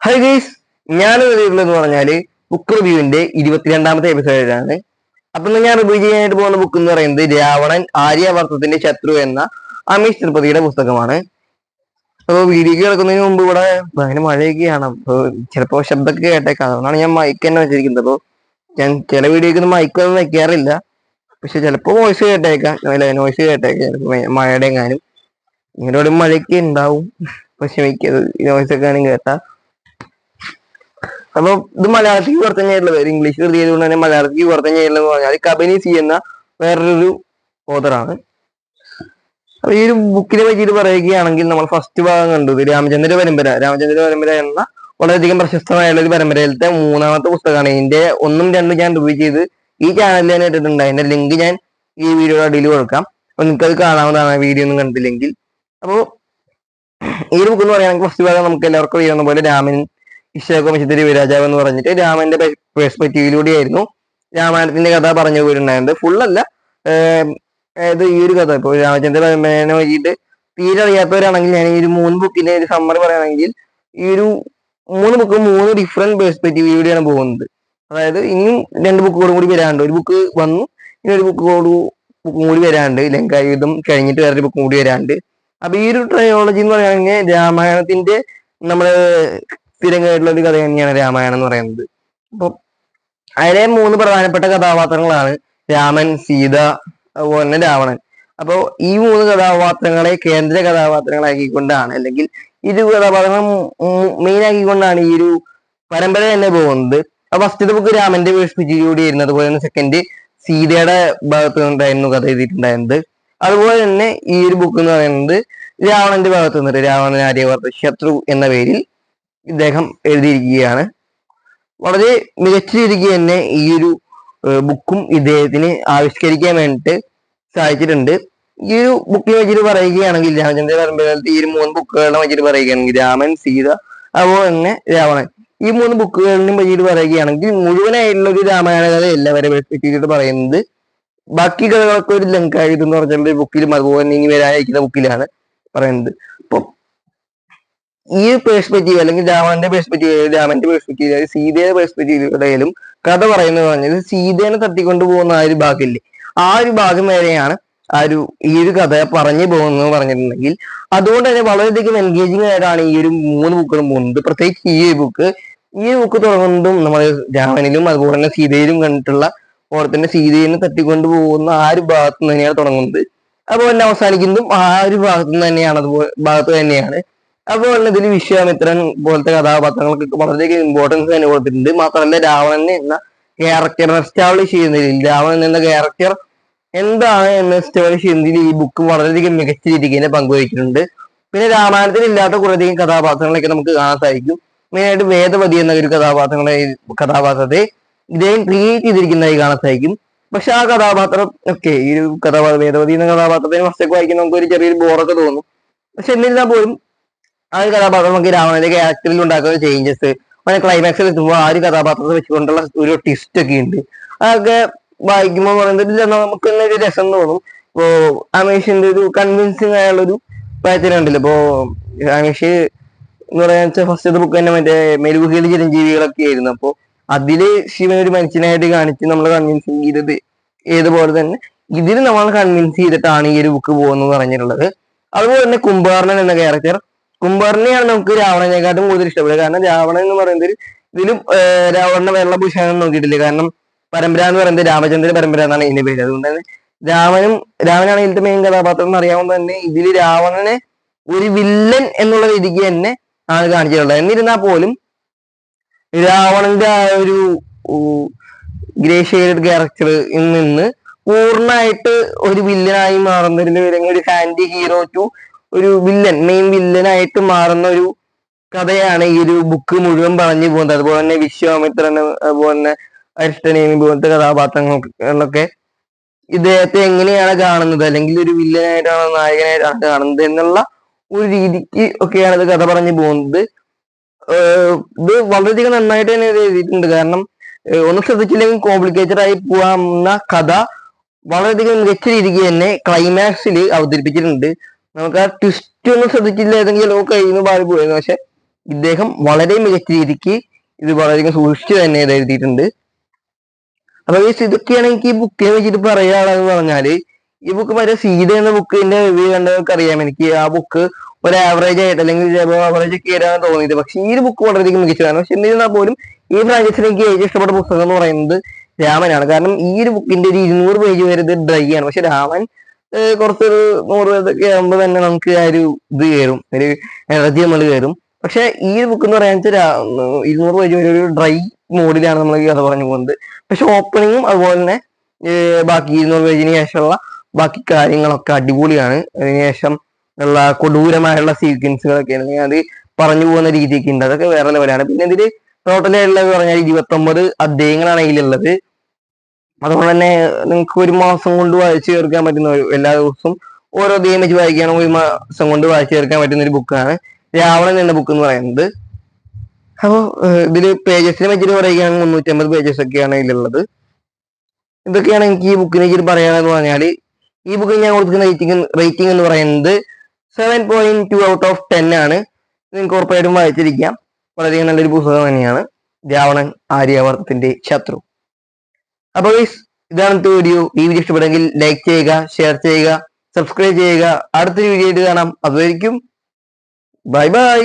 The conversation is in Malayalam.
ഹൈ ഗൈസ്, ഞാനിന്ന് പറഞ്ഞാല് ബുക്ക് റിവ്യൂവിന്റെ 22ാമത്തെ എപ്പിസോഡിലാണ്. അപ്പൊ ഞാൻ റിവ്യൂ ചെയ്യാനായിട്ട് പോകുന്ന ബുക്ക് എന്ന് പറയുന്നത് രാവണൻ ആര്യാവർത്തത്തിന്റെ ശത്രു എന്ന അമീഷ് തിരുപ്പതിയുടെ പുസ്തകമാണ്. അപ്പോൾ വീഡിയോക്ക് കിടക്കുന്നതിന് മുമ്പ് ഇവിടെ ഭയങ്കര മഴയൊക്കെയാണ്. അപ്പോൾ ചിലപ്പോൾ ശബ്ദമൊക്കെ കേട്ടേക്കാം. അതുകൊണ്ടാണ് ഞാൻ മൈക്ക് തന്നെ വെച്ചിരിക്കുന്നത്. അപ്പോൾ ഞാൻ ചില വീഡിയോക്ക് മൈക്കൊന്നും വെക്കാറില്ല, പക്ഷെ ചിലപ്പോൾ വോയിസ് കേട്ടേക്കാം, നോയ്സ് കേട്ടേക്കാം. ചിലപ്പോൾ മഴയുടെ എങ്ങാനും ഇങ്ങനെ മഴയൊക്കെ ഉണ്ടാവും. പക്ഷെ മിക്കത് നോയ്സ് ഒക്കെ ആണെങ്കിൽ കേട്ടാ. അപ്പൊ ഇത് മലയാളത്തിൽ വിവർത്തനം ചെയ്തിട്ടുള്ളത്, ഇംഗ്ലീഷ് കൃതി ചെയ്തുകൊണ്ട് തന്നെ മലയാളത്തിൽ വിവർത്തനം ചെയ്തിട്ടുള്ളത് പറഞ്ഞാൽ കബനി സി എന്ന വേറൊരു ഓതറാണ്. അപ്പൊ ഈ ഒരു ബുക്കിനെ പറ്റിയിട്ട് പറയുകയാണെങ്കിൽ നമ്മൾ ഫസ്റ്റ് ഭാഗം കണ്ടു രാമചന്ദ്ര പരമ്പര എന്ന വളരെയധികം പ്രശസ്തമായുള്ള ഒരു പരമ്പരയിലത്തെ 3ാമത്തെ പുസ്തകമാണ്. ഇതിന്റെ 1ഉം 2ഉം ഞാൻ റിവ്യൂ ചെയ്ത് ഈ ചാനലിൽ തന്നെ ഇട്ടിട്ടുണ്ട്. അതിന്റെ ലിങ്ക് ഞാൻ ഈ വീഡിയോയുടെ അടിയിൽ കൊടുക്കാം. അപ്പൊ നിങ്ങൾക്ക് അത് കാണാവുന്നതാണ്, വീഡിയോ ഒന്നും കണ്ടില്ലെങ്കിൽ. അപ്പോൾ ഈ ഒരു ബുക്ക് എന്ന് പറയുകയാണെങ്കിൽ ഫസ്റ്റ് ഭാഗം നമുക്ക് എല്ലാവർക്കും അറിയാവുന്ന പോലെ രാമൻ ഇശ്വരകോമശത്തിരി വിരാജാവ് എന്ന് പറഞ്ഞിട്ട് രാമന്റെ പെർസ്പെക്റ്റീവിലൂടെയായിരുന്നു രാമായണത്തിന്റെ കഥ പറഞ്ഞു പോയിട്ടുണ്ടായിരുന്നത്. ഫുള്ളല്ല, അതായത് ഈ ഒരു കഥ ഇപ്പോൾ രാമചന്ദ്ര പരമ്പരനെ പറ്റിയിട്ട് തീരെ അറിയാത്തവരാണെങ്കിൽ ഞാൻ ഈ ഒരു 3 ബുക്കിന്റെ ഒരു സമ്മറി പറയുകയാണെങ്കിൽ ഈ ഒരു 3 ബുക്കും 3 ഡിഫറെന്റ് പെർസ്പെക്റ്റീവിലൂടെയാണ് പോകുന്നത്. അതായത് ഇനിയും 2 ബുക്കുകളും കൂടി വരാണ്ട്, ഒരു ബുക്ക് വന്നു ഇനി ഒരു ബുക്കും കൂടി വരാണ്ട്, ലങ്കായുധം കഴിഞ്ഞിട്ട് വേറൊരു ബുക്കും കൂടി വരാണ്ട്. അപ്പൊ ഈ ഒരു ട്രയോളജി എന്ന് പറയുകയാണെങ്കിൽ രാമായണത്തിന്റെ നമ്മള് സ്ഥിരമായിട്ടുള്ള ഒരു കഥ തന്നെയാണ് രാമായണം എന്ന് പറയുന്നത്. അപ്പൊ അതിലെ 3 പ്രധാനപ്പെട്ട കഥാപാത്രങ്ങളാണ് രാമൻ, സീത, അതുപോലെ തന്നെ രാവണൻ. അപ്പോൾ ഈ 3 കഥാപാത്രങ്ങളെ കേന്ദ്ര കഥാപാത്രങ്ങളാക്കിക്കൊണ്ടാണ്, അല്ലെങ്കിൽ ഇരു കഥാപാത്രങ്ങൾ മെയിൻ ആക്കിക്കൊണ്ടാണ് ഈ ഒരു പരമ്പര തന്നെ പോകുന്നത്. ഫസ്റ്റത്തെ ബുക്ക് രാമന്റെ പേഴ്സ്പെക്റ്റീവിലൂടെ ആയിരുന്നു. അതുപോലെ തന്നെ സെക്കൻഡ് സീതയുടെ ഭാഗത്ത് നിന്നുണ്ടായിരുന്നു കഥ എഴുതിയിട്ടുണ്ടായിരുന്നത്. അതുപോലെ തന്നെ ഈ ഒരു ബുക്ക് എന്ന് പറയുന്നത് രാവണന്റെ ഭാഗത്ത് നിന്നിട്ട് രാവണൻ ആര്യവർത്ത ശത്രു എന്ന പേരിൽ ഇദ്ദേഹം എഴുതിയിരിക്കുകയാണ്. വളരെ മികച്ച രീതിക്ക് തന്നെ ഈ ഒരു ബുക്കും ഇദ്ദേഹത്തിന് ആവിഷ്കരിക്കാൻ വേണ്ടിയിട്ട് സാധിച്ചിട്ടുണ്ട്. ഈ ഒരു ബുക്കിനെ വെച്ചിട്ട് പറയുകയാണെങ്കിൽ രാമചന്ദ്ര പരമ്പരയിലത്തെ ഈ 3 ബുക്കുകളെ വെച്ചിട്ട് പറയുകയാണെങ്കിൽ രാമൻ, സീത, അതുപോലെ തന്നെ രാവണൻ, ഈ 3 ബുക്കുകളിലും വെച്ചിട്ട് പറയുകയാണെങ്കിൽ മുഴുവനായിട്ടുള്ള ഒരു രാമായണ കഥ എല്ലാവരും വെച്ചിട്ട് പറയുന്നത്. ബാക്കി കഥകളൊക്കെ ഒരു ലങ്കായുധം എന്ന് പറഞ്ഞിട്ടുള്ള ബുക്കിലും അതുപോലെ തന്നെ ഇനി വരാനിരിക്കുന്ന ബുക്കിലാണ് പറയുന്നത്. അപ്പൊ ഈ പേഴ്സ്പെക്റ്റീവ് അല്ലെങ്കിൽ രാമന്റെ പേഴ്സ്പെക്റ്റീവ് സീതയുടെ പേഴ്സ്പെക്റ്റീവിലും കഥ പറയുന്നത് പറഞ്ഞത് സീതേനെ തട്ടിക്കൊണ്ടു പോകുന്ന ആ ഒരു ഭാഗമില്ലേ, ആ ഒരു ഭാഗം വരെയാണ് ഈ ഒരു കഥ പറഞ്ഞു പോകുന്നത് പറഞ്ഞിട്ടുണ്ടെങ്കിൽ അതുകൊണ്ട് തന്നെ വളരെയധികം എൻഗേജിങ് ആയിട്ടാണ് ഈ ഒരു 3 ബുക്കുകളും പോകുന്നത്. പ്രത്യേകിച്ച് ഈ ബുക്ക് തുടങ്ങുന്നതും നമ്മൾ രാമനിലും അതുപോലെ തന്നെ സീതയിലും കണ്ടിട്ടുള്ള പോലെ തന്നെ സീതയെ തട്ടിക്കൊണ്ടു പോകുന്ന ആ ഒരു ഭാഗത്ത് നിന്ന് തന്നെയാണ് തുടങ്ങുന്നത്. അതുപോലെ തന്നെ അവസാനിക്കുന്നതും ആ ഒരു ഭാഗത്ത് തന്നെയാണ്. അതുപോലെ തന്നെ ഇതിൽ വിശ്വാമിത്രൻ പോലത്തെ കഥാപാത്രങ്ങൾക്ക് വളരെയധികം ഇമ്പോർട്ടൻസ് തന്നെ കൊടുത്തിട്ടുണ്ട്. മാത്രമല്ല രാവണൻ എന്ന ക്യാരക്ടർ എസ്റ്റാബ്ലിഷ് ചെയ്യുന്നതിൽ, രാവണൻ എന്ന ക്യാരക്ടർ എന്താണ് എന്ന് എസ്റ്റാബ്ലിഷ് ചെയ്യുന്നതിൽ ഈ ബുക്ക് വളരെയധികം മികച്ച രീതിക്ക് തന്നെ പങ്കുവഹിച്ചിട്ടുണ്ട്. പിന്നെ രാമായണത്തിൽ ഇല്ലാത്ത കുറേയധികം കഥാപാത്രങ്ങളൊക്കെ നമുക്ക് കാണാൻ സാധിക്കും. മെയിനായിട്ട് വേദവതി എന്ന ഒരു കഥാപാത്രത്തെ ഇദ്ദേഹം ക്രിയേറ്റ് ചെയ്തിരിക്കുന്നതായി കാണാൻ സാധിക്കും. പക്ഷെ ആ കഥാപാത്രം ഒക്കെ ഈ ഒരു വേദവതി എന്ന കഥാപാത്രത്തിന് ഫസ്റ്റൊക്കെ വായിക്കുന്ന നമുക്ക് ഒരു ചെറിയൊരു ബോറൊക്കെ തോന്നും. പക്ഷെ എന്നിരുന്നാൽ പോലും ആ ഒരു കഥാപാത്രം നമുക്ക് രാവണന്റെ ക്യാരക്ടറിൽ ഉണ്ടാക്കുന്ന ചേഞ്ചസ്, അങ്ങനെ ക്ലൈമാക്സിൽ എത്തുമ്പോൾ ആ ഒരു കഥാപാത്രത്തെ വെച്ചുകൊണ്ടുള്ള ഒരു ട്വിസ്റ്റ് ഒക്കെ ഉണ്ട്. അതൊക്കെ വായിക്കുമ്പോൾ പറയുന്നത് നമുക്ക് തന്നെ ഒരു രസം തോന്നും. ഇപ്പോ അമീഷിന്റെ ഒരു കൺവിൻസിങ് ആയുള്ള ഒരു പാറ്റേൺ ഉണ്ടല്ലോ. ഇപ്പോ അമീഷ് എന്ന് പറയാന്ന് ഫസ്റ്റത്തെ ബുക്ക് തന്നെ മറ്റേ മെരുകുകയിലെ ചിരഞ്ജീവികളൊക്കെ ആയിരുന്നു. അപ്പോ അതില് ശിവൻ ഒരു മനുഷ്യനായിട്ട് കാണിച്ച് നമ്മൾ കൺവിൻസ് ചെയ്തത് ഏതുപോലെ തന്നെ ഇതിൽ നമ്മൾ കൺവിൻസ് ചെയ്തിട്ടാണ് ഈ ഒരു ബുക്ക് പോകുന്നത് പറഞ്ഞിട്ടുള്ളത്. അതുപോലെ തന്നെ കുംഭകർണൻ എന്ന ക്യാരക്ടർ, കുംഭകർണനെയാണ് നമുക്ക് രാവണനെക്കാട്ടും കൂടുതൽ ഇഷ്ടപ്പെടുക. കാരണം രാവണൻ എന്ന് പറയുന്നത് ഇതിലും രാവണന്റെ വെള്ളഭൂഷണം നോക്കിയിട്ടില്ല. കാരണം പരമ്പര എന്ന് പറയുന്നത് രാമചന്ദ്ര പരമ്പര എന്നാണ് ഇതിന്റെ പേര്. അതുകൊണ്ട് തന്നെ രാവനാണ് ഇതിന്റെ മെയിൻ കഥാപാത്രം എന്ന് അറിയാവുന്ന തന്നെ ഇതിൽ രാവണനെ ഒരു വില്ലൻ എന്നുള്ള രീതിക്ക് തന്നെ ആണ് കാണിച്ചിട്ടുള്ളത്. എന്നിരുന്നാൽ പോലും രാവണന്റെ ആ ഒരു ഗ്രേ ഷെയ്ഡ് ക്യാരക്ടറിൽ നിന്ന് പൂർണ്ണമായിട്ട് ഒരു വില്ലനായി മാറുന്നതിന് ഒരു ആന്റി ഹീറോ ടു ഒരു മെയിൻ വില്ലനായിട്ട് മാറുന്ന ഒരു കഥയാണ് ഈ ഒരു ബുക്ക് മുഴുവൻ പറഞ്ഞു പോകുന്നത്. അതുപോലെ തന്നെ വിശ്വാമിത്രൻ, അതുപോലെ തന്നെ അരിഷ്ടനേമി പോലത്തെ കഥാപാത്രങ്ങളൊക്കെ ഇദ്ദേഹത്തെ എങ്ങനെയാണ് കാണുന്നത്, അല്ലെങ്കിൽ ഒരു വില്ലനായിട്ടാണോ നായകനായിട്ടാണ് കാണുന്നത് എന്നുള്ള ഒരു രീതിക്ക് ഒക്കെയാണ് ഇത് കഥ പറഞ്ഞു പോകുന്നത്. ഇത് വളരെയധികം നന്നായിട്ട് തന്നെ എഴുതിയിട്ടുണ്ട്. കാരണം ഒന്നും ശ്രദ്ധിച്ചില്ലെങ്കിൽ കോംപ്ലിക്കേറ്റഡ് ആയി പോകാവുന്ന കഥ വളരെയധികം മികച്ച രീതിക്ക് തന്നെ ക്ലൈമാക്സിൽ അവതരിപ്പിച്ചിട്ടുണ്ട്. നമുക്ക് ആ ട്വിസ്റ്റ് ഒന്നും ശ്രദ്ധിച്ചില്ല, ഏതെങ്കിലും കയ്യിൽ നിന്ന് പാടി പോയിരുന്നു. പക്ഷെ ഇദ്ദേഹം വളരെ മികച്ച രീതിക്ക് ഇത് വളരെയധികം സൂക്ഷിച്ചു തന്നെ ഇത് എഴുതിയിട്ടുണ്ട്. അപ്പൊ ഇതൊക്കെയാണ് എനിക്ക് ഈ ബുക്കിനെ വെച്ചിട്ട് പറയാനുള്ളതെന്ന് പറഞ്ഞാല്, ഈ ബുക്ക് മറ്റേ സീത എന്ന ബുക്കിന്റെ റിവ്യൂ കണ്ടവർക്ക് അറിയാം, എനിക്ക് ആ ബുക്ക് ഒരു ആവറേജ് ആയിട്ട് അല്ലെങ്കിൽ ആവറേജ് ഒക്കെ ആയിട്ടാണ് തോന്നിയത്. പക്ഷെ ഈ ഒരു ബുക്ക് വളരെയധികം മികച്ചതാണ്. പക്ഷെ എന്നിരുന്നാൽ പോലും ഈ ഫ്രാഞ്ചൈസിൽ എനിക്ക് ഏറ്റവും ഇഷ്ടപ്പെട്ട പുസ്തകം എന്ന് പറയുന്നത് രാമനാണ്. കാരണം ഈ ഒരു ബുക്കിന്റെ ഒരു 200 പേജ് വരെ ഇത് ഡ്രൈ ആണ്. പക്ഷെ രാമൻ കുറച്ചൊരു 100 പേജൊക്കെ ആകുമ്പോൾ തന്നെ നമുക്ക് ആ ഒരു ഇത് കയറും, ഒരു എനർജി നമ്മൾ കയറും. പക്ഷെ ഈ ബുക്ക് എന്ന് പറയാൻ 200 പേജ് വരെ ഒരു ഡ്രൈ മോഡിലാണ് നമ്മൾ ഈ കഥ പറഞ്ഞു പോകുന്നത്. പക്ഷെ ഓപ്പണിങ്ങും അതുപോലെ തന്നെ ബാക്കി 200 പേജിന് ശേഷമുള്ള ബാക്കി കാര്യങ്ങളൊക്കെ അടിപൊളിയാണ്. അതിനുശേഷം ഉള്ള കൊടൂരമായുള്ള സീക്വൻസുകളൊക്കെ ആണെങ്കിൽ അത് പറഞ്ഞു പോകുന്ന രീതിയൊക്കെ ഉണ്ട്, അതൊക്കെ വേറെ ലെവലാണ്. പിന്നെ ഇതില് ടോട്ടലായിട്ടുള്ളത് പറഞ്ഞാൽ 29 അധ്യായങ്ങളാണ് ഇതിലുള്ളത്. അതുകൊണ്ട് തന്നെ നിങ്ങൾക്ക് ഒരു മാസം കൊണ്ട് വായിച്ചു ചേർക്കാൻ പറ്റുന്ന, എല്ലാ ദിവസവും ഓരോ അധ്യായം വെച്ച് വായിക്കുകയാണെങ്കിൽ ഒരു മാസം കൊണ്ട് വായിച്ചു ചേർക്കാൻ പറ്റുന്ന ഒരു ബുക്കാണ് രാവണൻ എന്ന ബുക്ക് എന്ന് പറയുന്നത്. അപ്പോൾ ഇതില് പേജസിനെ വെച്ചിട്ട് പറയുകയാണെങ്കിൽ 350 പേജസ് ഒക്കെയാണ് ഇതിലുള്ളത്. ഇതൊക്കെയാണ് എനിക്ക് ഈ ബുക്കിനെ വെച്ചിട്ട് പറയാനെന്ന് പറഞ്ഞാൽ, ഈ ബുക്കിന് ഞാൻ കൊടുക്കുന്ന റേറ്റിംഗ് എന്ന് പറയുന്നത് 7.2 ഔട്ട് ഓഫ് 10 ആണ്. നിങ്ങൾക്ക് ഉറപ്പായിട്ടും വായിച്ചിരിക്കാം, വളരെയധികം നല്ലൊരു പുസ്തകം തന്നെയാണ് രാവണൻ ആര്യാവർത്തത്തിന്റെ ശത്രു. അപ്പോൾ ഇതാണ് വീഡിയോ. ഈ വീഡിയോ ഇഷ്ടപ്പെട്ടെങ്കിൽ ലൈക്ക് ചെയ്യുക, ഷെയർ ചെയ്യുക, സബ്സ്ക്രൈബ് ചെയ്യുക. അടുത്തൊരു വീഡിയോ ആയിട്ട് കാണാം. അതുവരെയ്ക്കും ബൈ ബൈ.